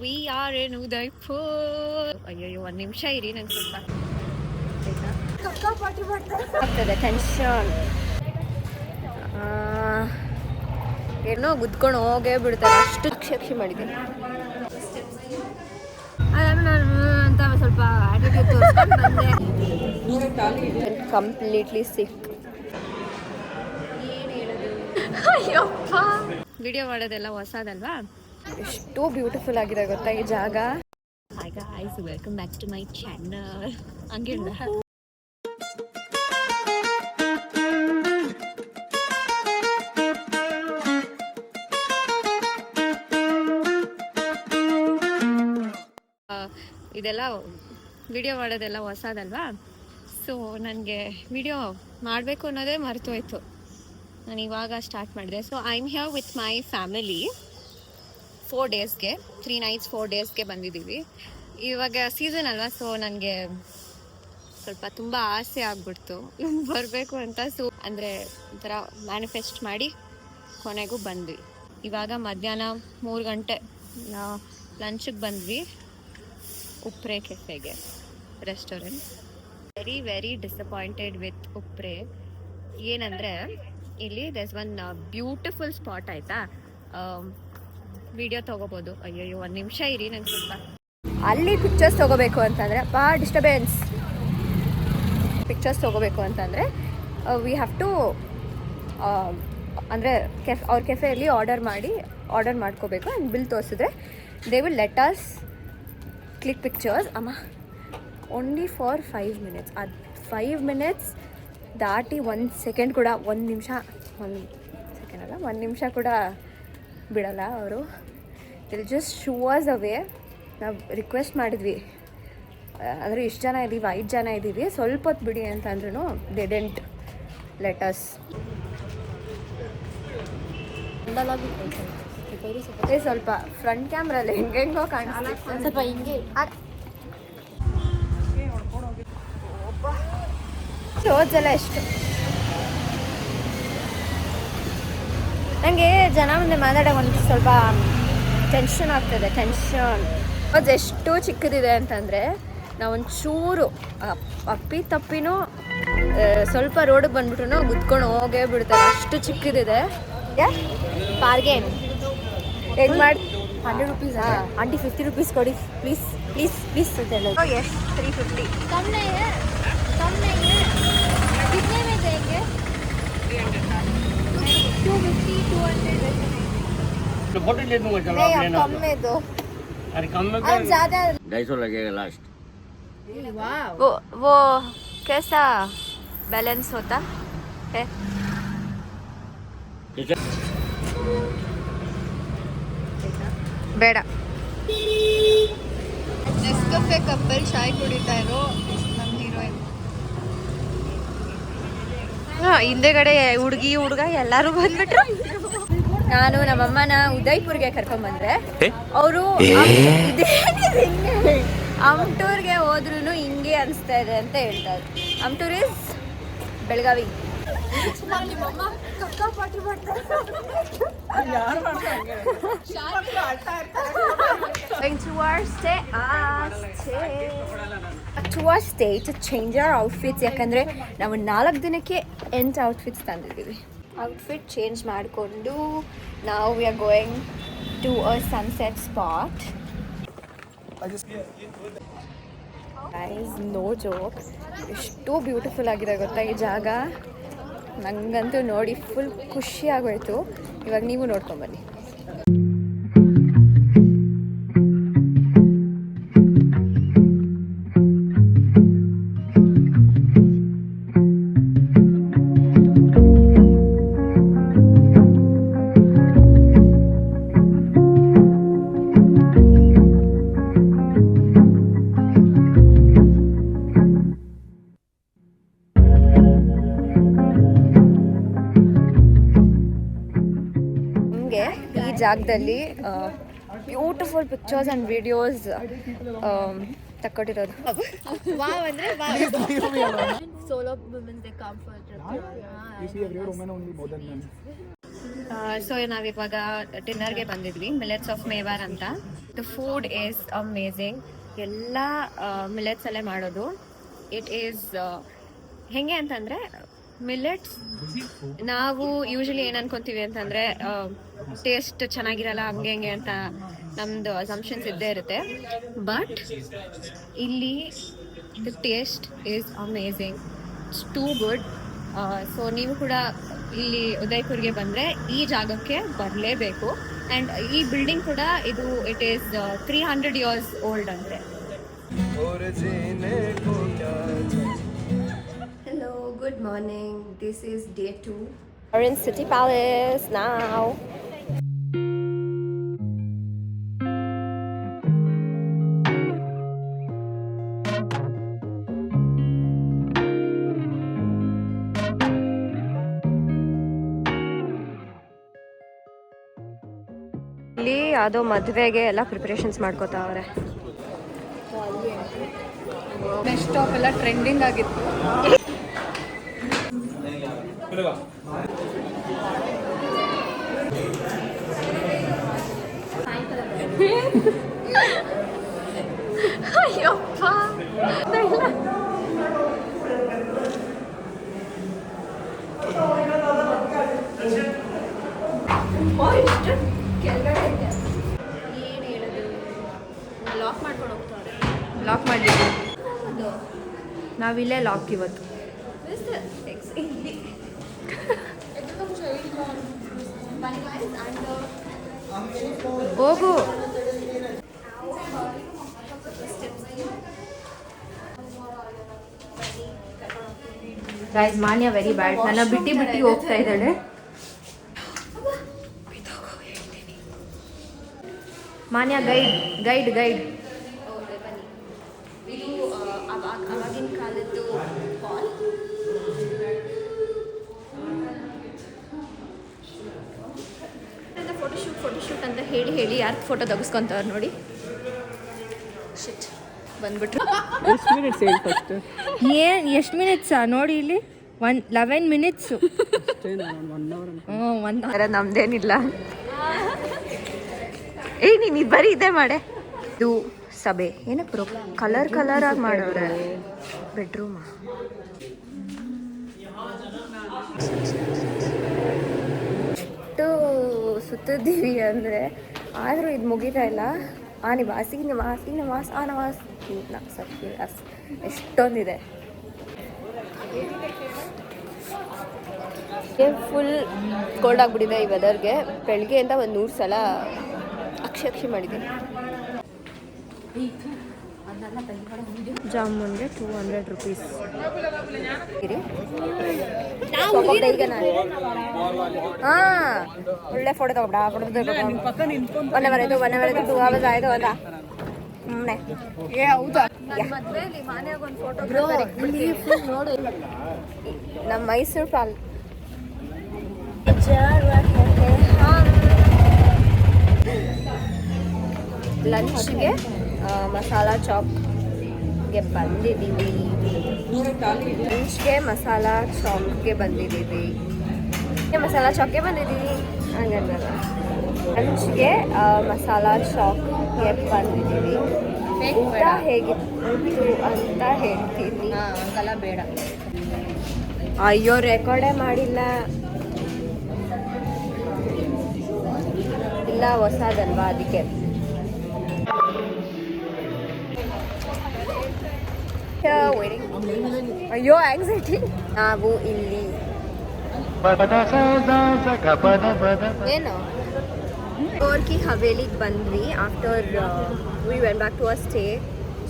We are ಇನ್ ಉದಯ್ಪುರ್. ಅಯ್ಯೋ ಒಂದು ನಿಮಿಷ ಇರಿ, ನಂಗೆ ಸ್ವಲ್ಪ ಆಗ್ತದೆ ಟೆನ್ಷನ್. ಏನೋ ಗುದ್ಕೊಂಡು ಹೋಗೇ ಬಿಡ್ತಾರೆ, ಅಷ್ಟು ಅಕ್ಷಿ ಮಾಡಿದ್ದೀನಿ. ಅಂತ ಸ್ವಲ್ಪ ಆಟಿಟ್ಯೂಡ್ ತೋರಿಸ್ಕೊಂಡು ಬಂದೆ. ಕಂಪ್ಲೀಟ್ಲಿ ಸಿಕ್. ಅಯ್ಯಪ್ಪ, ವಿಡಿಯೋ ಮಾಡೋದೆಲ್ಲ ಹೊಸದಲ್ವಾ, ಎಷ್ಟು ಬ್ಯೂಟಿಫುಲ್ ಆಗಿದೆ ಗೊತ್ತಾ ಈ ಜಾಗ. Hi guys, welcome back to my channel. ಹಂಗೆ ಇದೆಲ್ಲ ವಿಡಿಯೋ ಮಾಡೋದೆಲ್ಲ ಹೊಸದಲ್ವಾ, ಸೊ ನನಗೆ ವಿಡಿಯೋ ಮಾಡಬೇಕು ಅನ್ನೋದೇ ಮರ್ತೋಯ್ತು. ನಾನು ಇವಾಗ ಸ್ಟಾರ್ಟ್ ಮಾಡಿದೆ. So I am here with my family 4 ಡೇಸ್ಗೆ, 3 nights 4 ಡೇಸ್ಗೆ ಬಂದಿದ್ದೀವಿ. ಇವಾಗ ಸೀಸನ್ ಅಲ್ವಾ, ಸೊ ನನಗೆ ಸ್ವಲ್ಪ ತುಂಬ ಆಸೆ ಆಗ್ಬಿಡ್ತು ಬರಬೇಕು ಅಂತ. ಸೊ ಅಂದರೆ ಒಂಥರ ಮ್ಯಾನಿಫೆಸ್ಟ್ ಮಾಡಿ ಕೊನೆಗೂ ಬಂದ್ವಿ. ಇವಾಗ ಮಧ್ಯಾಹ್ನ 3 ಗಂಟೆ ಲಂಚಿಗೆ ಬಂದ್ವಿ ಉಪ್ರೆ ಕೆಫೆಗೆ, restaurant. Very very disappointed with Upre. ಏನಂದರೆ ಇಲ್ಲಿ ದಸ್ ಒನ್ ಬ್ಯೂಟಿಫುಲ್ ಸ್ಪಾಟ್ ಆಯಿತಾ, ವಿಡಿಯೋ ತೊಗೋಬೋದು. ಅಯ್ಯೋ ಒಂದು ನಿಮಿಷ ಇರಿ, ನಂಗೆ ಸ್ವಲ್ಪ ಅಲ್ಲಿ ಪಿಕ್ಚರ್ಸ್ ತೊಗೋಬೇಕು ಅಂತಂದರೆ ಡಿಸ್ಟರ್ಬೆನ್ಸ್. ಪಿಕ್ಚರ್ಸ್ ತೊಗೋಬೇಕು ಅಂತಂದರೆ ವಿ ಹ್ಯಾವ್ ಟು ಅಂದರೆ ಅವ್ರ ಕೆಫೆಯಲ್ಲಿ ಆರ್ಡರ್ ಮಾಡ್ಕೋಬೇಕು. ಆ್ಯಂಡ್ ಬಿಲ್ ತೋರಿಸಿದ್ರೆ they will let us click pictures only for 5 minutes. ಅದು 5 minutes ದಾಟಿ 1 ಸೆಕೆಂಡ್ ಕೂಡ, 1 ನಿಮಿಷ ಕೂಡ ಬಿಡಲ್ಲ ಅವರು. ವಿಲ್ ಜಸ್ಟ್ ಶೂ ಅಸ್ ಅವೇ. ನಾವು ರಿಕ್ವೆಸ್ಟ್ ಮಾಡಿದ್ವಿ, ಅಂದರೆ ಇಷ್ಟು ಜನ ಇದ್ದೀವಿ, 5 ಜನ ಇದ್ದೀವಿ, ಸ್ವಲ್ಪ ಹೊತ್ತು ಬಿಡಿ ಅಂತಂದ್ರೂ ದೇ ಡಿಡ್ಂಟ್ ಲೆಟ್ ಅಸ್. ಸ್ವಲ್ಪ ಫ್ರಂಟ್ ಕ್ಯಾಮ್ರಲ್ಲಿ ಹೆಂಗೆಂಗೋ ಕಾಣಿಸ್ತಾರೆ, ಸ್ವಲ್ಪ ಹಿಂಗೆ ಶೋಸ್ ಎಲ್ಲ ಎಷ್ಟು. ನನಗೆ ಜನ ಮುಂದೆ ಮಾತಾಡೋಕೆ ಒಂದು ಸ್ವಲ್ಪ ಟೆನ್ಷನ್ ಆಗ್ತದೆ. ಅದು ಎಷ್ಟು ಚಿಕ್ಕದಿದೆ ಅಂತಂದರೆ, ನಾವೊಂಚೂರು ಅಪ್ಪಿ ತಪ್ಪಿನೂ ಸ್ವಲ್ಪ ರೋಡಿಗೆ ಬಂದ್ಬಿಟ್ರು ಗುದ್ಕೊಂಡು ಹೋಗೇ ಬಿಡ್ತಾರೆ, ಅಷ್ಟು ಚಿಕ್ಕದಿದೆ. ಬಾರ್ಗೇನ್ ಹೆಂಗೆ ಮಾಡಿ 100 rupees. ಆಂಟಿ 50 rupees ಕೊಡಿ ಪ್ಲೀಸ್ ಪ್ಲೀಸ್ ಪ್ಲೀಸ್ ಅಂತ ಹೇಳೋದು. ಎಷ್ಟು 350 कम नहीं है कितने में देंगे? 250 200 बोतल ले दूंगा, चलो आप लेना। कम में दो, अरे कम में और ज़्यादा 250 लगेगा लास्ट। वो कैसा बैलेंस होता है? ಬೇಡ. ನೆಸ್ಕಫೆ ಕಪ್ಪಲ್ಲಿ ಚಾಯ್ ಕುಡಿತಾ ಇರೋ ನಮ್ಮ ಹೀರೋಯಿನ್. ಹಿಂದೆಗಡೆ ಹುಡುಗ ಎಲ್ಲರೂ ಬಂದ್ಬಿಟ್ರು. ನಾನು ನಮ್ಮಮ್ಮನ ಉದಯ್ಪುರ್ಗೆ ಕರ್ಕೊಂಡ್ಬಂದ್ರೆ ಅವರು ಅಮ್ಟೂರ್ಗೆ ಹೋದ್ರೂ ಹಿಂಗೆ ಅನಿಸ್ತಾ ಇದೆ ಅಂತ ಹೇಳ್ತಾರೆ. Amtoor is Belagavi. to change our outfits, ಯಾಕಂದ್ರೆ ನಾವು 4 ದಿನಕ್ಕೆ 8 outfits ತಂದಿದ್ದೀವಿ. ಔಟ್ಫಿಟ್ ಚೇಂಜ್ ಮಾಡಿಕೊಂಡು ನಾವು we are going to a sunset spot. Guys, no joke, ಎಷ್ಟು ಬ್ಯೂಟಿಫುಲ್ ಆಗಿದೆ ಗೊತ್ತಾ ಈ ಜಾಗ. ನನಗಂತೂ ನೋಡಿ ಫುಲ್ ಖುಷಿ ಆಗೋಯ್ತು. ಇವಾಗ ನೀವು ನೋಡ್ಕೊಂಬನ್ನಿ. ಈ ಜಾಗದಲ್ಲಿ ಬ್ಯೂಟಿಫುಲ್ ಪಿಕ್ಚರ್ಸ್ ಆ್ಯಂಡ್ ವಿಡಿಯೋಸ್ ತಕ್ಕೊಟ್ಟಿರೋದು. ಸೊ ನಾವಿವಾಗ ಡಿನ್ನರ್ಗೆ ಬಂದಿದ್ವಿ ಮಿಲೆಟ್ಸ್ ಆಫ್ ಮೇವಾರ್ ಅಂತ. The food is amazing. ಎಲ್ಲ ಮಿಲೆಟ್ಸಲ್ಲೇ ಮಾಡೋದು. ಇಟ್ ಈಸ್ ಹೆಂಗೆ ಅಂತಂದರೆ ಮಿಲೆಟ್ಸ್ ನಾವು ಯೂಶಲಿ ಏನು ಅನ್ಕೊತೀವಿ ಅಂತಂದರೆ ಟೇಸ್ಟ್ ಚೆನ್ನಾಗಿರಲ್ಲ ಹಂಗೆ ಹೆಂಗೆ ಅಂತ ನಮ್ಮದು ಅಸಂಪ್ಷನ್ಸ್ ಇದ್ದೇ ಇರುತ್ತೆ. ಬಟ್ ಇಲ್ಲಿ the taste is amazing, it's too good. So ನೀವು ಕೂಡ ಇಲ್ಲಿ ಉದಯ್ಪುರ್ಗೆ ಬಂದರೆ ಈ ಜಾಗಕ್ಕೆ ಬರಲೇಬೇಕು. ಆ್ಯಂಡ್ ಈ ಬಿಲ್ಡಿಂಗ್ ಕೂಡ ಇದು ಇಟ್ ಈಸ್ 300 years ಓಲ್ಡ್ ಅಂತೆ. Hello, good morning. This is day 2. We're in City Palace now. ಇಲ್ಲಿ ಯಾವುದೋ ಮದುವೆಗೆ ಎಲ್ಲ ಪ್ರಿಪ್ರೇಷನ್ಸ್ ಮಾಡ್ಕೋತಾವ್ರೆ. ನೆಕ್ಸ್ಟ್ ಸ್ಟಾಪ್ ಎಲ್ಲ ಟ್ರೆಂಡಿಂಗ್ ಆಗಿತ್ತು. ಅಯ್ಯಪ್ಪ ಏನು ಹೇಳೋದು, ಲಾಕ್ ಮಾಡ್ಕೊಂಡು ಹೋಗ್ತಾರೆ. ಲಾಕ್ ಮಾಡಿದ್ವಿ ನಾವಿಲ್ಲೇ ಲಾಕ್ ಇವತ್ತು. ಹೋಗು ಗೈಸ್, ಮಾನ್ಯ ವೆರಿ ಬ್ಯಾಡ್. ನನ್ನ ಬಿಟ್ಟು ಹೋಗ್ತಾ ಇದ್ದಾಳೆ. ಮಾನ್ಯ ಗೈಡ್ ಇದು ಅವಾಗಿನ ಕಾಲದ್ದು ಹಾಲ್. ಫೋಟೋಶೂಟ್ ಅಂತ ಹೇಳಿ ಯಾರು ಫೋಟೋ ತೆಗೆಸ್ಕೊಂತವ್ರು ನೋಡಿ. ಶಿಟ್ ಬಂದ್ಬಿಟ್ರು. ಎಷ್ಟು ಮಿನಿಟ್ಸಾ ನೋಡಿ ಇಲ್ಲಿ? 11 ಮಿನಿಟ್ಸು. ನಮ್ದೇನಿಲ್ಲ. ನೀನು ಬರೀ ಇದೇ ಮಾಡೆ. ಇದು ಸಭೆ ಏನಕ್ಕೆ ಕಲರ್ ಆಗಿ ಮಾಡೋರೆ. ಬೆಡ್ರೂಮ ಎಷ್ಟು ಸುತ್ತಿದ್ದೀವಿ ಅಂದರೆ ಆದರೂ ಇದು ಮುಗಿತಾ ಇಲ್ಲ. ನಿವಾಸ್ ಎಷ್ಟೊಂದಿದೆ. ಫುಲ್ ಕೋಲ್ಡ್ ಆಗಿಬಿಟ್ಟಿದೆ ಈ ವೆದರ್ಗೆ. ಬೆಳಗ್ಗೆ ಅಂತ ಒಂದು 100 ಸಲ ಅಕ್ಷಿ ಮಾಡಿದ್ದೀನಿ. ಜಾಮೂನ್ಗೆ 200 rupees. ಈಗ ನಾನು ಒಳ್ಳೆ ಫೋಟೋ ತಗೊಬಿಡ. ಒನ್ ಅವರ್ ಆಯಿತು 2 hours ಆಯಿತು ಅಂತ ಸುಮ್ಮನೆ. ನಮ್ಮ ಮೈಸೂರು ಪಾಲ್ ಲಂಚ್ಗೆ ಮಸಾಲಾ ಚಾಪ್ಗೆ ಬಂದಿದ್ದೀವಿ. ಮಸಾಲಾ ಚಾಪ್ಗೆ ಬಂದಿದ್ದೀವಿ. ಹಂಗಲ್ಲ, ಲಂಚ್ಗೆ ಮಸಾಲಾ ಚಾಪ್ಗೆ ಬಂದಿದ್ದೀವಿ. ಊಟ ಹೇಗಿತ್ತು ಅಂತ ಹೇಳ್ತೀನಿ. ಹಂಗಲ್ಲ ಬೇಡ. ಅಯ್ಯೋ, ರೆಕಾರ್ಡೇ ಮಾಡಿಲ್ಲ. ಇಲ್ಲ, ಹೊಸದಲ್ವಾ ಅದಕ್ಕೆ. ಅಯ್ಯೋ ಆಂಗ್ಸೈಟಿ. ನಾವು ಇಲ್ಲಿ ಏನು ಗೋರ್ಕಿ ಹವೇಲಿಗೆ ಬಂದ್ವಿ. After we went back to our stay,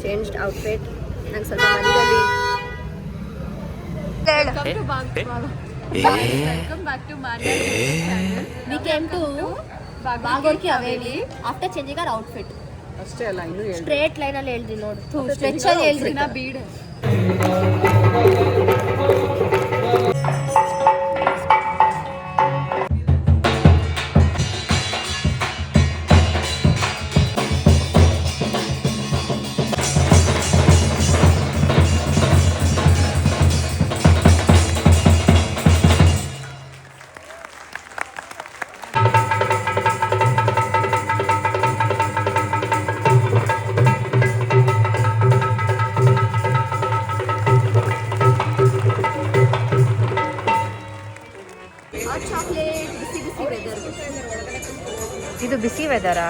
changed outfit. ನಂಗೆ ಸ್ವಲ್ಪ ಮನೆಯಲ್ಲಿ we came to Gorki Haveli after changing our outfit. ಅಷ್ಟೇ ಅಲ್ಲ, ಇನ್ನು ಸ್ಟ್ರೇಟ್ ಲೈನ್ ಅಲ್ಲಿ ಹೇಳ್ದಿ ನೋಡು. ಸ್ಟ್ರೆಚ್ ಅಲ್ಲಿ ಹೇಳ್ದಿ ಬೀಡ್. ವೆದರಾ?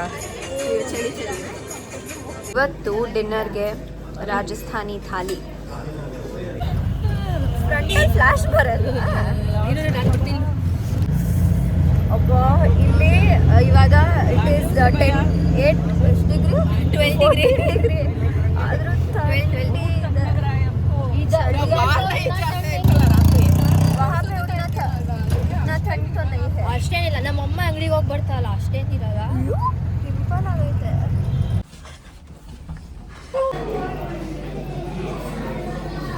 ಚಳಿ ಇವತ್ತು ಡಿನ್ನರ್ಗೆ ರಾಜಸ್ಥಾನಿ ಥಾಲಿ. ಫ್ಲಾಶ್ ಬರಲ್ಲ. ಒಬ್ಬ ಇಲ್ಲಿ ಇವಾಗ ಇಟ್ ಈಸ್ 12 ಡಿಗ್ರಿ ಆದರೂ ಅಷ್ಟೇನಿಲ್ಲ, ನಮ್ಮಮ್ಮ ಅಂಗಡಿಗೆ ಹೋಗಿ ಬರ್ತಾರಲ್ಲ ಅಷ್ಟೇನಿರಲ್ಲ. ಸಿಂಪಲ್ ಆಗೈತೆ.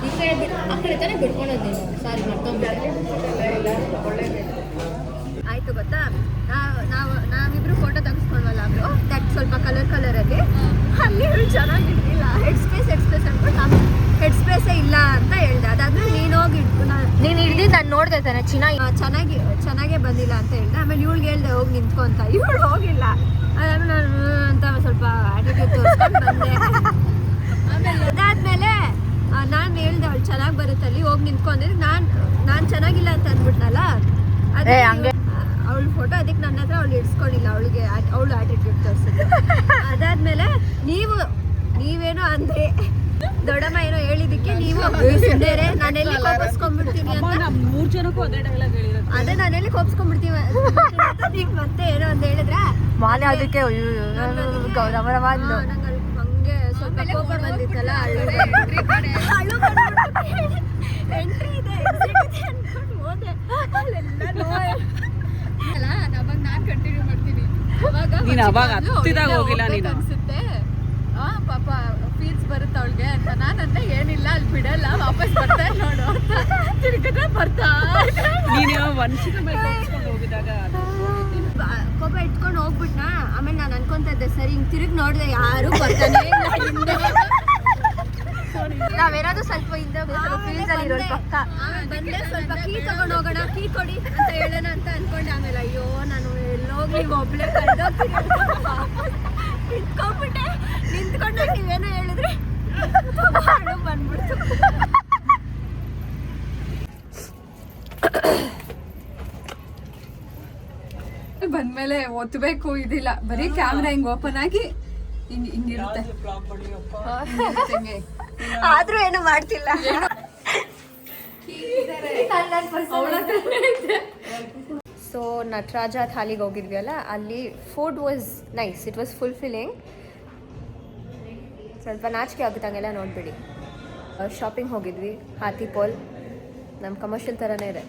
ಈ ಕಡೆ ಆ ಕಡೆ ತಾನೇ ಬಿಡ್ಕೊಳೋದು ನೀನು. ಸಾರಿ ಮರ್ತೋಗ್ಬಿಟ್ಟೆ. ಆಯ್ತು ಗೊತ್ತಾ, ನಾವಿಬ್ರು ಫೋಟೋ ತೆಗೆಸ್ಕೊಂಡ್ವಲ್ಲ ಅವರು ದಟ್ ಸ್ವಲ್ಪ ಕಲರಲ್ಲಿ ಅಲ್ಲಿ ಚೆನ್ನಾಗಿರ್ಲಿಲ್ಲ. ಹೆಡ್ ಸ್ಪೇಸ್ ಅನ್ಕೊಂಡು ನಾನು ಹೆಡ್ ಸ್ಪೇಸೇ ಇಲ್ಲ ಅಂತ ಹೇಳ್ದೆ. ಅದಾದ್ಮೇಲೆ ನೀನು ಹೋಗಿ ನೀನು ಹಿಡ್ದು ನಾನು ನೋಡ್ದೆ ತಾನೆ ಚೆನ್ನಾಗೇ ಬಂದಿಲ್ಲ ಅಂತ ಹೇಳ್ದೆ. ಆಮೇಲೆ ಇವಳಿಗೆ ಹೇಳ್ದೆ ಹೋಗಿ ನಿಂತ್ಕೊಂತ, ಇವಳು ಹೋಗಿಲ್ಲ. ಅದಾದ್ಮೇಲೆ ನಾನು ಅಂತ ಸ್ವಲ್ಪ ಆಟಿಟ್ಯೂಡ್ ತೋರಿಸ್ಕೊಂಡು ಬಂದೆ. ಆಮೇಲೆ ಅದಾದ್ಮೇಲೆ ನಾನು ಹೇಳ್ದೆ ಅವಳು ಚೆನ್ನಾಗಿ ಬರುತ್ತಲ್ಲಿ ಹೋಗಿ ನಿಂತ್ಕೊಂಡಿದ್ರೆ ನಾನು ಚೆನ್ನಾಗಿಲ್ಲ ಅಂತ ಅಂದ್ಬಿಟ್ನಲ್ಲ. ಅದೇ ಅವಳು ಫೋಟೋ ಅದಕ್ಕೆ ನನ್ನ ಹತ್ರ ಅವಳು ಇಡ್ಸ್ಕೊಂಡಿಲ್ಲ, ಅವಳು ಆಟಿಟ್ಯೂಡ್ ತೋರಿಸಿದ್ರು. ಅದಾದ್ಮೇಲೆ ನೀವೇನೋ ಅಂದ್ರೆ ದೊಡ್ಡಮ್ಮ ಏನೋ ಹೇಳಿದಕ್ಕೆ ನೀವು ಸುಮ್ಮನೆ ನಾನೆಲ್ಲಿ ಕೋಪಿಸ್ಕೊಂಡ್ಬಿಡ್ತೀನಿ ಅಂತ. ಅದೇ ನಾನೆಲ್ಲಿ ಕೋಪಿಸ್ಕೊಂಡ್ಬಿಡ್ತೀವಿ ನೀವು ಮತ್ತೆ ಏನೋ ಅಂತ ಹೇಳಿದ್ರ ಮಾಲೆ ಅದಕ್ಕೆ ಹಂಗೆ ಸ್ವಲ್ಪ ಕೋಪ ಬಂದಿತ್ತಲ್ಲ. ಎಂಟ್ರಿ ಇದೆ ಅನ್ಕೊಂಡು ಹೋದೆ. ಅವಾಗ ನಾನು ಕಂಟಿನ್ಯೂ ಮಾಡ್ತೀನಿ. ಅವಾಗ ಅನ್ಸುತ್ತೆ ಪಾಪ ಫೀಲ್ಸ್ ಬರುತ್ತೆ ಅವಳಿಗೆ ಅಂತ. ನಾನಂತ ಏನಿಲ್ಲ ಅಲ್ಲಿ ಬಿಡಲ್ಲ, ವಾಪಸ್ ಬರ್ತಾ ನೋಡು ತಿರ್ಗದ ಬರ್ತಾ ಕೋಪ ಇಟ್ಕೊಂಡು ಹೋಗ್ಬಿಟ್ನಾ. ಆಮೇಲೆ ನಾನು ಅನ್ಕೊಂತ ಇದ್ದೆ ಸರಿ ಹಿಂಗ್ ತಿರುಗಿ ನೋಡಿದೆ ಯಾರು ಬರ್ತಾನೆ ಇಲ್ಲ ಹಿಂದೆ. ನಾವೇನಾದ್ರೂ ಸ್ವಲ್ಪ ಹಿಂದೆ ಪಕ್ಕ ಬಂದೆ, ಸ್ವಲ್ಪ ಕೀ ತಗೊಂಡು ಹೋಗೋಣ, ಕೀ ಕೊಡಿ ಅಂತ ಹೇಳೋಣ ಅಂತ ಅನ್ಕೊಂಡೆ. ಆಮೇಲೆ ಅಯ್ಯೋ ನಾನು ಎಲ್ಲೋಗ್ಲಿ ಒಬ್ಳೆ ನಿಂತ್ಕೊಂಡ್ಬಿಟ್ಟೆ. ನಿಂತ್ಕೊಂಡಾಗ ನೀವೇನೋ ಹೇಳಿದ್ರಿ ಬಂದ್ಬಿಡ್ತು. ಬಂದ್ಮೇಲೆ ಒತ್ತಬೇಕು ಇದಿಲ್ಲ, ಬರೀ ಕ್ಯಾಮ್ರಾ ಹಿಂಗ್ ಓಪನ್ ಆಗಿ ಹಿಂಗಿರುತ್ತೆ. ಆದ್ರೂ ಏನು ಮಾಡ್ತಿಲ್ಲ. ಸೊ ನಟರಾಜ ಥಾಲಿಗೆ ಹೋಗಿದ್ವಿ ಅಲ್ಲ, ಅಲ್ಲಿ food was nice, it was fulfilling. ಸ್ವಲ್ಪ ನಾಚಿಕೆ ಆಗುತ್ತಂಗೆಲ್ಲ ನೋಡ್ಬಿಡಿ. ಶಾಪಿಂಗ್ ಹೋಗಿದ್ವಿ, ಹಾತಿಪೋಲ್ ನಮ್ಮ ಕಮರ್ಷಿಯಲ್ ಥರನೇ ಇದೆ.